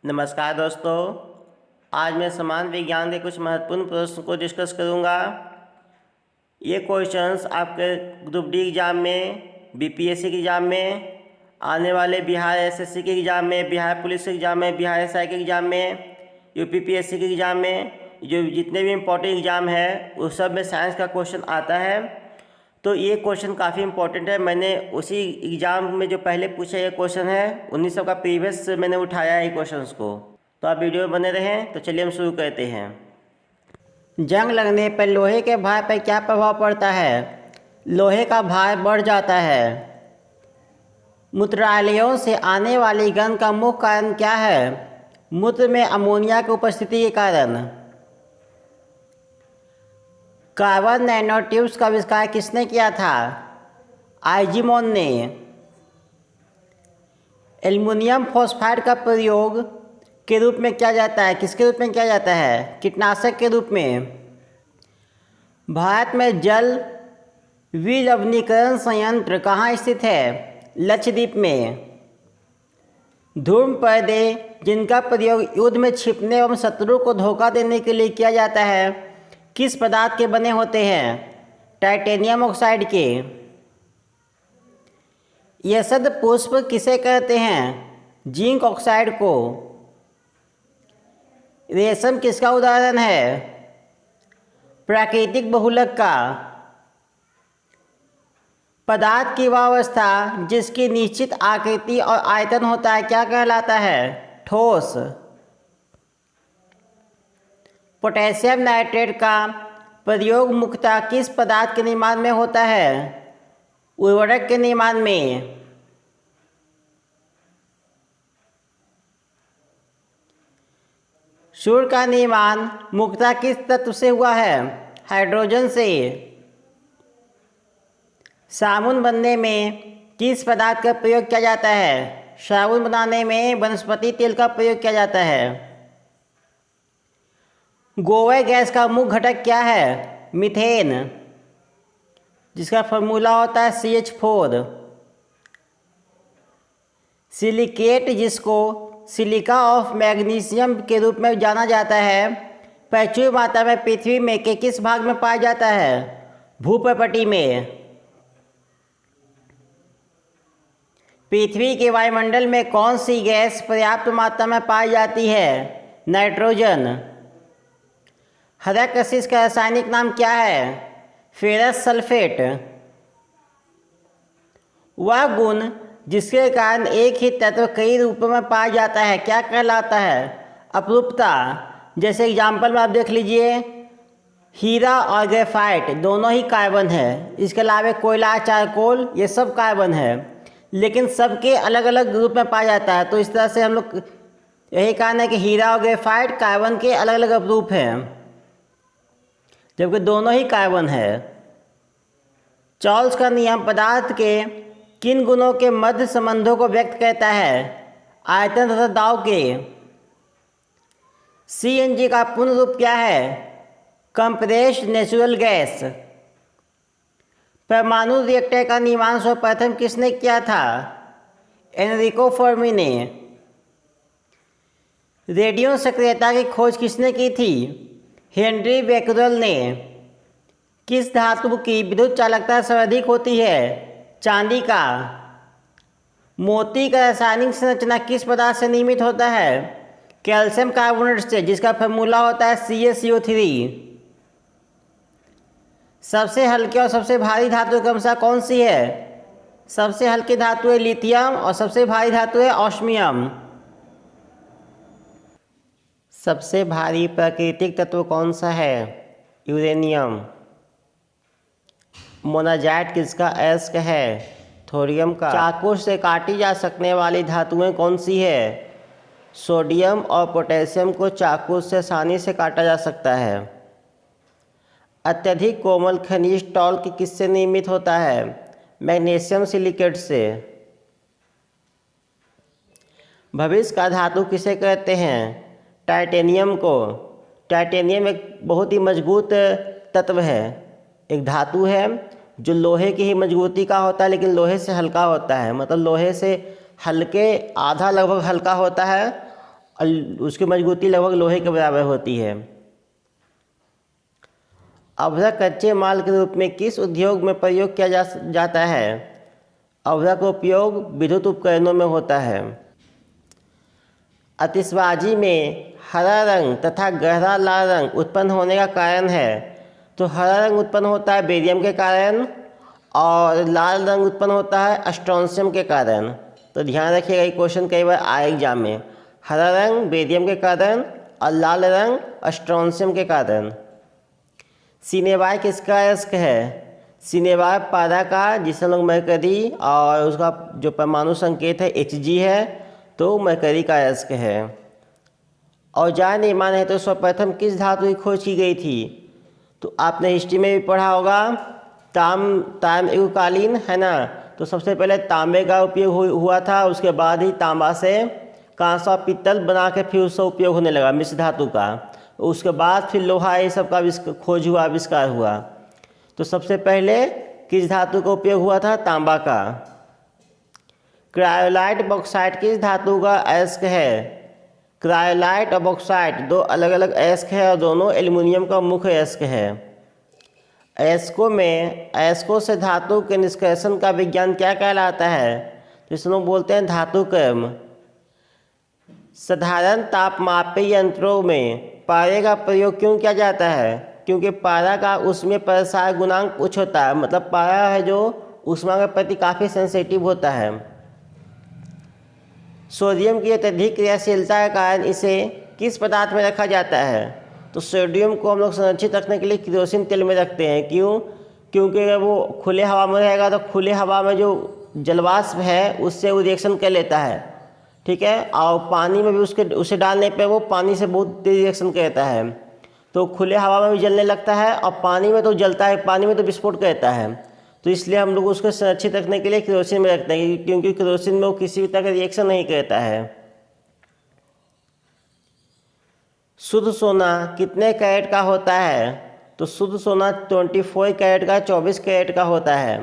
नमस्कार दोस्तों, आज मैं समान विज्ञान के कुछ महत्वपूर्ण प्रश्न को डिस्कस करूंगा। ये क्वेश्चंस आपके ग्रुप डी एग्ज़ाम में, बीपीएससी के एग्ज़ाम में, आने वाले बिहार एसएससी के एग्ज़ाम में, बिहार पुलिस के एग्ज़ाम में, बिहार एसआई के एग्ज़ाम में, यूपीपीएससी के एग्ज़ाम में, जो जितने भी इम्पोर्टेंट एग्ज़ाम है उस सब में साइंस का क्वेश्चन आता है। तो ये क्वेश्चन काफ़ी इंपॉर्टेंट है। मैंने उसी एग्ज़ाम में जो पहले पूछा ये क्वेश्चन है, उन्हीं सब का प्रीवियस मैंने उठाया है क्वेश्चंस को। तो आप वीडियो में बने रहें। तो चलिए हम शुरू करते हैं। जंग लगने पर लोहे के भार पर क्या प्रभाव पड़ता है? लोहे का भार बढ़ जाता है। मूत्राशयों से आने वाली गंध का मुख्य कारण क्या है? मूत्र में अमोनिया की उपस्थिति के कारण। कार्बन नैनो ट्यूब्स का आविष्कार किसने किया था? आइजीमोन ने। एल्युमिनियम फॉस्फाइड का प्रयोग के रूप में किया जाता है? किसके रूप में किया जाता है? कीटनाशक के रूप में। भारत में जल विलवणीकरण संयंत्र कहाँ स्थित है? लक्षद्वीप में। धूम्र पर्दे जिनका प्रयोग युद्ध में छिपने एवं शत्रु को धोखा देने के लिए किया जाता है, किस पदार्थ के बने होते हैं? टाइटेनियम ऑक्साइड के। यशद पुष्प किसे कहते हैं? जिंक ऑक्साइड को। रेशम किसका उदाहरण है? प्राकृतिक बहुलक का। पदार्थ की वह अवस्था जिसकी निश्चित आकृति और आयतन होता है क्या कहलाता है? ठोस। पोटेशियम नाइट्रेट का प्रयोग मुख्यतः किस पदार्थ के निर्माण में होता है? उर्वरक के निर्माण में। सूर्य का निर्माण मुख्यतः किस तत्व से हुआ है? हाइड्रोजन से। साबुन बनने में किस पदार्थ का प्रयोग किया जाता है? साबुन बनाने में वनस्पति तेल का प्रयोग किया जाता है। गोबर गैस का मुख्य घटक क्या है? मीथेन, जिसका फॉर्मूला होता है CH4। सिलिकेट, जिसको सिलिका ऑफ मैग्नीशियम के रूप में जाना जाता है, प्रचुर मात्रा में पृथ्वी में के किस भाग में पाया जाता है? भूप्रपटी में। पृथ्वी के वायुमंडल में कौन सी गैस पर्याप्त मात्रा में पाई जाती है? नाइट्रोजन। हरा कशिश का रासायनिक नाम क्या है? Ferrous sulphate. वह गुण जिसके कारण एक ही तत्व कई रूपों में पाया जाता है क्या कहलाता है? अपरूपता। जैसे एग्जाम्पल में आप देख लीजिए, हीरा और ग्रेफाइट दोनों ही कार्बन है। इसके अलावा कोयला, चारकोल, ये सब कार्बन है, लेकिन सबके अलग अलग रूप में पाया जाता है। तो इस तरह से हम लोग यही कारण है कि हीरा और ग्रेफाइट कार्बन के अलग अलग अपरूप हैं, जबकि दोनों ही कार्बन है। चार्ल्स का नियम पदार्थ के किन गुणों के मध्य संबंधों को व्यक्त करता है? आयतन तथा दाब के। CNG का पूर्ण रूप क्या है? Compressed natural gas. परमाणु रिएक्टर का निर्माण सर्वप्रथम किसने किया था? एनरिको फर्मी ने। रेडियो सक्रियता की खोज किसने की थी? हेनरी बेकरेल ने। किस धातु की विद्युत चालकता सर्वाधिक होती है? चांदी का। मोती का रासायनिक संरचना किस पदार्थ से निर्मित होता है? कैल्शियम कार्बोनेट से, जिसका फॉर्मूला होता है CaCO3। सबसे हल्की और सबसे भारी धातु क्रमशः कौन सी है? सबसे हल्की धातु है लिथियम और सबसे भारी धातु है ऑस्मियम। सबसे भारी प्राकृतिक तत्व कौन सा है? यूरेनियम। मोनाजाइट किसका अयस्क है? थोरियम का। चाकू से काटी जा सकने वाली धातुएं कौन सी है? सोडियम और पोटेशियम को चाकू से आसानी से काटा जा सकता है। अत्यधिक कोमल खनिज टॉल्क किससे निर्मित होता है? मैग्नीशियम सिलिकेट से। भविष्य का धातु किसे कहते हैं? टाइटेनियम को। टाइटेनियम एक बहुत ही मजबूत तत्व है, एक धातु है जो लोहे की ही मजबूती का होता है, लेकिन लोहे से हल्का होता है। मतलब लोहे से हल्के आधा लगभग हल्का होता है और उसकी मजबूती लगभग लोहे के बराबर होती है। अभ्रक कच्चे माल के रूप में किस उद्योग में प्रयोग किया जाता है? अभ्रक का उपयोग विद्युत उपकरणों में होता है। आतिशबाजी में हरा रंग तथा गहरा लाल रंग उत्पन्न होने का कारण है। तो हरा रंग उत्पन्न होता है बेरियम के कारण और लाल रंग उत्पन्न होता है स्ट्रोंशियम के कारण। तो ध्यान रखिएगा, ये क्वेश्चन कई बार आए एग्जाम में। हरा रंग बेरियम के कारण और लाल रंग स्ट्रोंशियम के कारण। सिनेबाय किसका अयस्क है? सिनेबाय पारा का, जिसे हम लोग मरकरी, और उसका जो परमाणु संकेत है Hg है, तो मरकरी का अयस्क है। औजार निर्माण है तो सर्वप्रथम किस धातु की खोज की गई थी? तो आपने हिस्ट्री में भी पढ़ा होगा, ताम युगकालीन, है ना। तो सबसे पहले तांबे का उपयोग हुआ था, उसके बाद ही तांबा से कांसा और पीतल बना के फिर उसका उपयोग होने लगा, मिश्र धातु का। उसके बाद फिर लोहा ये सब का खोज हुआ, आविष्कार हुआ। तो सबसे पहले किस धातु का उपयोग हुआ था? तांबा का। क्रायोलाइट बॉक्साइट किस धातु का अयस्क है? क्रायोलाइट और बॉक्साइट दो अलग अलग अयस्क है और दोनों एल्युमिनियम का मुख्य अयस्क है। अयस्कों से धातु के निष्कर्षण का विज्ञान क्या कहलाता है? जिसे लोग बोलते हैं धातु कर्म। साधारण तापमापी यंत्रों में पारे का प्रयोग क्यों किया जाता है? क्योंकि पारा का ऊष्मीय प्रसार गुणांक उच्च होता है, मतलब पारा है जो ऊष्मा के प्रति काफ़ी सेंसिटिव होता है। सोडियम की अत्यधिक क्रियाशीलता के कारण इसे किस पदार्थ में रखा जाता है? तो सोडियम को हम लोग संरक्षित रखने के लिए केरोसिन तेल में रखते हैं। क्यों? क्योंकि अगर वो खुले हवा में रहेगा तो खुले हवा में जो जलवाष्प है उससे वो रिएक्शन कर लेता है, ठीक है। और पानी में भी उसे डालने पे वो पानी से बहुत तेज रिएक्शन करता है। तो खुले हवा में भी जलने लगता है और पानी में तो जलता है, पानी में तो विस्फोट करता है। तो इसलिए हम लोग उसको संरक्षित रखने के लिए केरोसिन में रखते हैं, क्योंकि केरोसिन में वो किसी भी तरह का रिएक्शन नहीं करता है। शुद्ध सोना कितने कैरेट का होता है? तो शुद्ध सोना 24 कैरेट का, 24 कैरेट का होता है।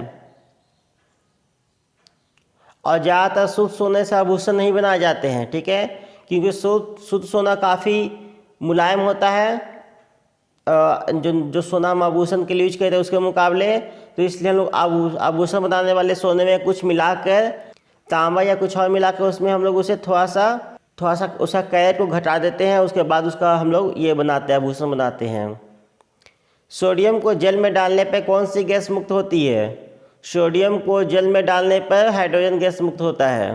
और ज़्यादातर शुद्ध सोने से आभूषण नहीं बनाए जाते हैं, ठीक है, क्योंकि शुद्ध सोना काफ़ी मुलायम होता है जो सोना हम आभूषण के लिए यूज करते हैं उसके मुकाबले। तो इसलिए हम लोग आभूषण बनाने वाले सोने में कुछ मिलाकर, तांबा या कुछ और मिलाकर उसमें हम लोग उसे थोड़ा सा उसका कैरेट को घटा देते हैं। उसके बाद उसका हम लोग ये बनाते हैं, आभूषण बनाते हैं। सोडियम को जल में डालने पर कौन सी गैस मुक्त होती है? सोडियम को जल में डालने पर हाइड्रोजन गैस मुक्त होता है।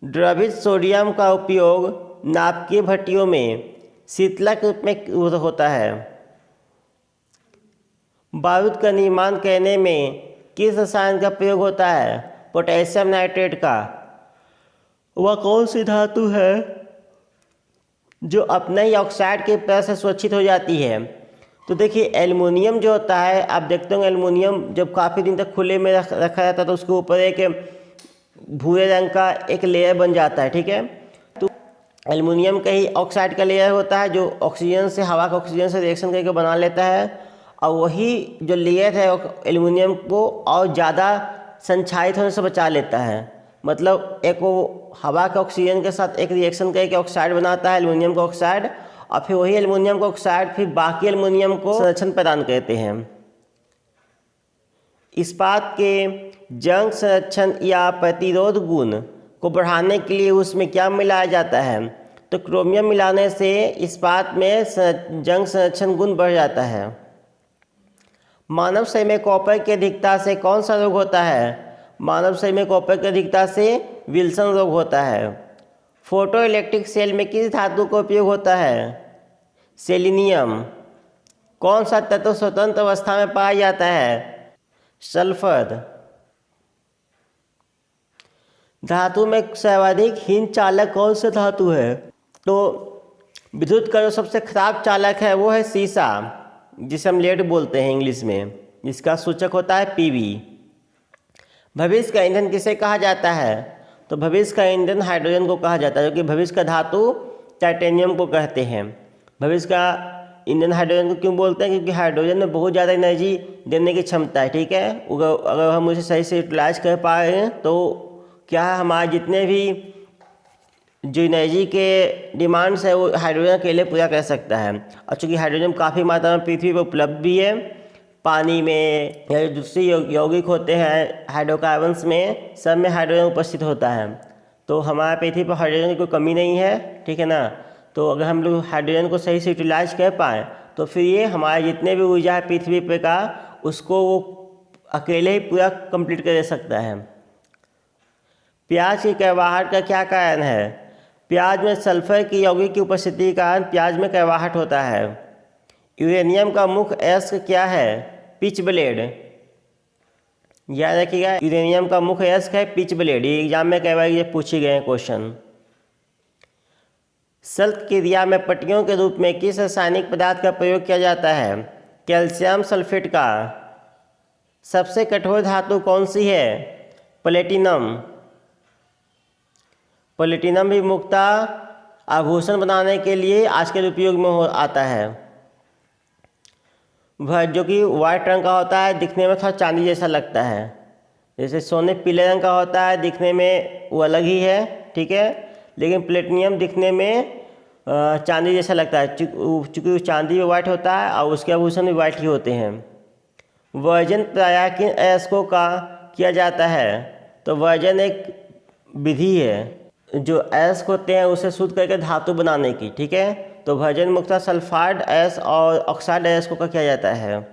द्रवित सोडियम का उपयोग नाभिकीय भट्टियों में शीतलक रूप में होता है। बारूद का निर्माण करने में किस रसायन का प्रयोग होता है? पोटेशियम नाइट्रेट का। वह कौन सी धातु है जो अपने ही ऑक्साइड के प्रयोग से सुरक्षित हो जाती है? तो देखिए, एल्युमिनियम जो होता है, आप देखते होंगे एल्युमिनियम जब काफ़ी दिन तक खुले में रखा जाता है तो उसके ऊपर एक भूरे रंग का एक लेयर बन जाता है, ठीक है। तो एल्युमिनियम का ही ऑक्साइड का लेयर होता है जो ऑक्सीजन से, हवा का ऑक्सीजन से रिएक्शन करके बना लेता है। और वही जो लेयर है एल्युमिनियम को और ज़्यादा संक्षारित होने से बचा लेता है। मतलब एक वो हवा के ऑक्सीजन के साथ एक रिएक्शन करके ऑक्साइड बनाता है, एल्युमिनियम का ऑक्साइड, और फिर वही एल्युमिनियम का ऑक्साइड फिर बाकी एल्युमिनियम को संरक्षण प्रदान करते हैं। इस्पात के जंग संरक्षण या प्रतिरोध गुण को बढ़ाने के लिए उसमें क्या मिलाया जाता है? तो क्रोमियम मिलाने से इस्पात में जंग संरक्षण गुण बढ़ जाता है। मानव शरीर में कॉपर की अधिकता से कौन सा रोग होता है? मानव शरीर में कॉपर की अधिकता से विल्सन रोग होता है। फोटो इलेक्ट्रिक सेल में किस धातु का उपयोग होता है? सेलेनियम। कौन सा तत्व स्वतंत्र अवस्था में पाया जाता है? सल्फर। धातु में सर्वाधिक हीन चालक कौन सा धातु है? तो विद्युत का जो सबसे खराब चालक है वो है सीसा, जिसे हम लेड बोलते हैं इंग्लिश में, जिसका सूचक होता है पीवी। भविष्य का ईंधन किसे कहा जाता है? तो भविष्य का ईंधन हाइड्रोजन को कहा जाता है, जो कि भविष्य का धातु टाइटेनियम को कहते हैं। भविष्य का ईंधन हाइड्रोजन को क्यों बोलते हैं? क्योंकि हाइड्रोजन में बहुत ज़्यादा एनर्जी देने की क्षमता है, ठीक है। अगर हम उसे सही से यूटिलाइज कर पा रहे हैं तो क्या है, हमारे जितने भी जो एनर्जी के डिमांड्स है वो हाइड्रोजन अकेले पूरा कर सकता है। और चूँकि हाइड्रोजन काफ़ी मात्रा में पृथ्वी पर उपलब्ध भी है, पानी में या दूसरे यौगिक होते हैं हाइड्रोकार्बन्स में, सब में हाइड्रोजन उपस्थित होता है। तो हमारे पृथ्वी पर हाइड्रोजन की कोई कमी नहीं है, ठीक है ना। तो अगर हम लोग हाइड्रोजन को सही से यूटिलाइज कर पाएँ तो फिर ये हमारे जितने भी ऊर्जा है पृथ्वी पे का, उसको वो अकेले ही पूरा कंप्लीट कर सकता है। प्याज की कड़वाहट का क्या कारण है? प्याज में सल्फर की यौगिक की उपस्थिति के कारण प्याज में कड़वाहट होता है। यूरेनियम का मुख्य अयस्क क्या है? Pitch blade. याद रखिएगा, यूरेनियम का मुख्य अयस्क है पिच ब्लेड। ये एग्जाम में कई बार ये पूछे गए हैं क्वेश्चन। सल्ट क्रिया में पट्टियों के रूप में किस रासायनिक पदार्थ का प्रयोग किया जाता है? कैल्शियम सल्फेट का। सबसे कठोर धातु कौन सी है? प्लेटिनम। प्लेटिनम भी मुख्यतः आभूषण बनाने के लिए आजकल उपयोग में आता है। वह जो कि वाइट रंग का होता है, दिखने में थोड़ा चांदी जैसा लगता है। जैसे सोने पीले रंग का होता है, दिखने में वो अलग ही है, ठीक है। लेकिन प्लेटिनियम दिखने में चांदी जैसा लगता है, चूँकि चांदी भी वाइट होता है और उसके आभूषण भी वाइट ही होते हैं। वर्जन प्रायः किन अयस्कों का किया जाता है? तो वर्जन एक विधि है जो अयस्क होते हैं उसे शुद्ध करके धातु बनाने की, ठीक है। तो वर्जन मुख्यतः सल्फाइड अयस्क और ऑक्साइड अयस्कों का किया जाता है।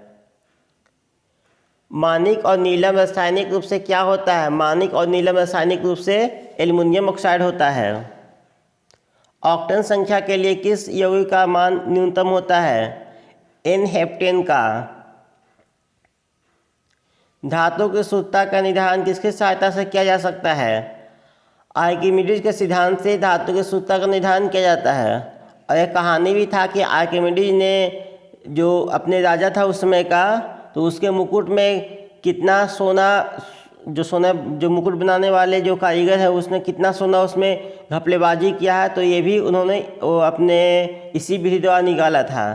मानिक और नीलम रासायनिक रूप से क्या होता है? मानिक और नीलम रासायनिक रूप से एल्युमिनियम ऑक्साइड होता है। ऑक्टेन संख्या के लिए किस यौगिक का मान न्यूनतम होता है? एन हेप्टेन का। धातु की शुद्धता का निर्धारण किसकी सहायता से किया जा सकता है? आर्किमिडीज के सिद्धांत से धातु की शुद्धता का निर्धारण किया जाता है। और एक कहानी भी था कि आर्किमिडीज ने जो अपने राजा था उस समय का, तो उसके मुकुट में कितना सोना, जो मुकुट बनाने वाले जो कारीगर है उसने कितना सोना उसमें घपलेबाजी किया है, तो ये भी उन्होंने अपने इसी विधि द्वारा निकाला था।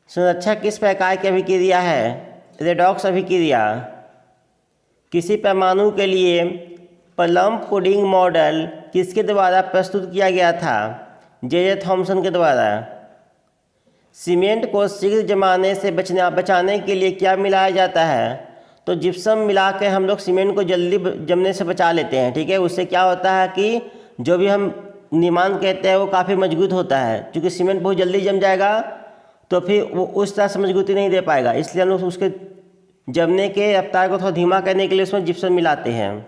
संरक्षक किस प्रकार की अभिक्रिया है? रेडॉक्स अभिक्रिया। किसी परमाणु के लिए प्लम पुडिंग मॉडल किसके द्वारा प्रस्तुत किया गया था? जे थॉमसन के द्वारा। सीमेंट को शीघ्र जमाने से बचाने के लिए क्या मिलाया जाता है? तो जिप्सम मिला के हम लोग सीमेंट को जल्दी जमने से बचा लेते हैं, ठीक है। उससे क्या होता है कि जो भी हम निर्माण कहते हैं वो काफ़ी मजबूत होता है। क्योंकि सीमेंट बहुत जल्दी जम जाएगा तो फिर वो उस तरह से मजबूती नहीं दे पाएगा, इसलिए हम लोग उसके जमने के रफ्तार को थोड़ा धीमा करने के लिए उसमें जिप्सम मिलाते हैं।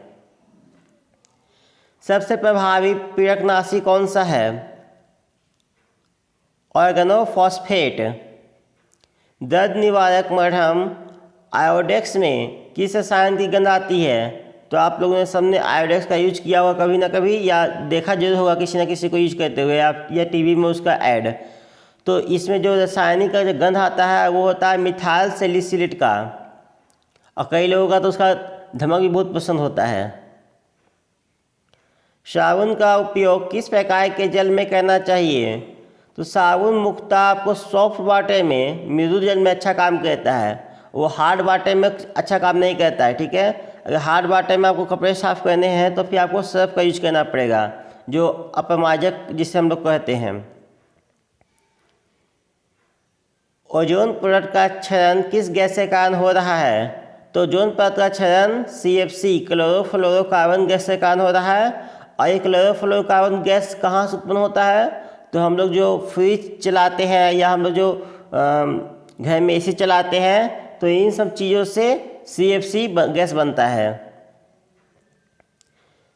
सबसे प्रभावी पीड़कनाशी कौन सा है? ऑर्गेनोफॉस्फेट। दर्द निवारक मरहम आयोडेक्स में किस रसायन की गंध आती है? तो आप लोगों ने सबने आयोडेक्स का यूज किया होगा कभी ना कभी, या देखा जरूर होगा किसी न किसी को यूज करते हुए, आप या टीवी में उसका ऐड। तो इसमें जो रासायनिक का जो गंध आता है वो होता है मिथाइल सैलिसिलेट का। और कई लोगों का तो उसका धमक भी बहुत पसंद होता है। साबुन का उपयोग किस प्रकार के जल में करना चाहिए? तो साबुन मुख्यतः आपको सॉफ्ट वाटर में, मृदु जल में अच्छा काम करता है, वो हार्ड वाटर में अच्छा काम नहीं करता है, ठीक है। अगर हार्ड वाटर में आपको कपड़े साफ करने हैं तो फिर आपको सर्फ का यूज करना पड़ेगा, जो अपमार्जक जिसे हम लोग कहते हैं। ओजोन परत का क्षरण किस गैस के कारण हो रहा है? तो ओजोन परत का क्षरण CFC क्लोरोफ्लोरोकार्बन गैस के कारण हो रहा है। और ये क्लोरोफ्लोरोकार्बन गैस कहाँ से उत्पन्न होता है? तो हम लोग जो फ्रिज चलाते हैं या हम लोग जो घर में AC चलाते हैं, तो इन सब चीज़ों से CFC गैस बनता है।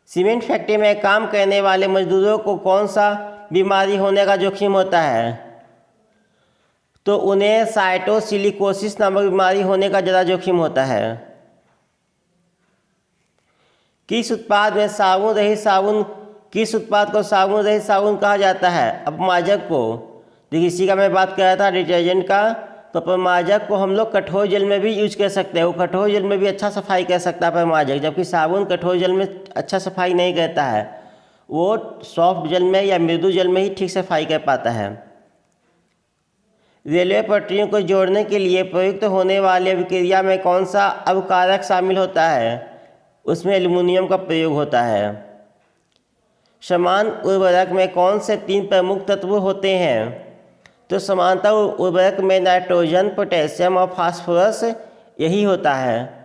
सीमेंट फैक्ट्री में काम करने वाले मजदूरों को कौन सा बीमारी होने का जोखिम होता है? तो उन्हें साइटोसिलिकोसिस नामक बीमारी होने का ज़्यादा जोखिम होता है। किस उत्पाद में साबुन रहित साबुन, किस उत्पाद को साबुन रहित साबुन कहा जाता है? अपमार्जक को। देखिए इसी का मैं बात कर रहा था, डिटर्जेंट का। तो अपमार्जक को हम लोग कठोर जल में भी यूज कर सकते हैं, वो कठोर जल में भी अच्छा सफाई कर सकता है अपमार्जक, जबकि साबुन कठोर जल में अच्छा सफाई नहीं करता है, वो सॉफ्ट जल में या मृदु जल में ही ठीक सफाई कर पाता है। रेलवे पटरियों को जोड़ने के लिए प्रयुक्त होने वाली अभिक्रिया में कौन सा अवकारक शामिल होता है? उसमें एल्युमिनियम का प्रयोग होता है। समान उर्वरक में कौन से 3 प्रमुख तत्व होते हैं? तो समानता उर्वरक में नाइट्रोजन, पोटेशियम और फास्फोरस यही होता है।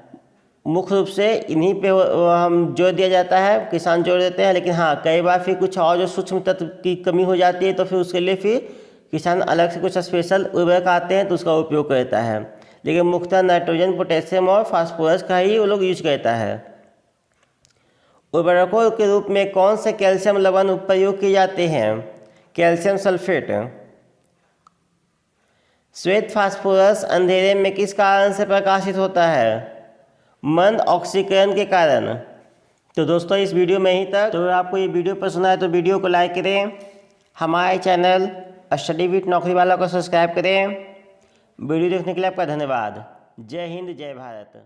मुख्य रूप से इन्हीं पे हम जोर दिया जाता है, किसान जोर देते हैं। लेकिन हाँ, कई बार फिर कुछ और जो सूक्ष्म तत्व की कमी हो जाती है तो फिर उसके लिए फिर किसान अलग से कुछ स्पेशल उर्वरक आते हैं तो उसका उपयोग करता है। लेकिन मुख्यतः नाइट्रोजन, पोटेशियम और फास्फोरस का ही वो लोग यूज करता है। उर्वरकों के रूप में कौन से कैल्शियम लवण प्रयोग किए जाते हैं? Calcium sulphate. श्वेत फास्फोरस अंधेरे में किस कारण से प्रकाशित होता है? मंद ऑक्सीकरण के कारण। तो दोस्तों इस वीडियो में ही तक। तो अगर आपको ये वीडियो पसंद आए तो वीडियो को लाइक करें, हमारे चैनल स्टडी विथ नौकरी वाला को सब्सक्राइब करें। वीडियो देखने के लिए आपका धन्यवाद। जय हिंद, जय भारत।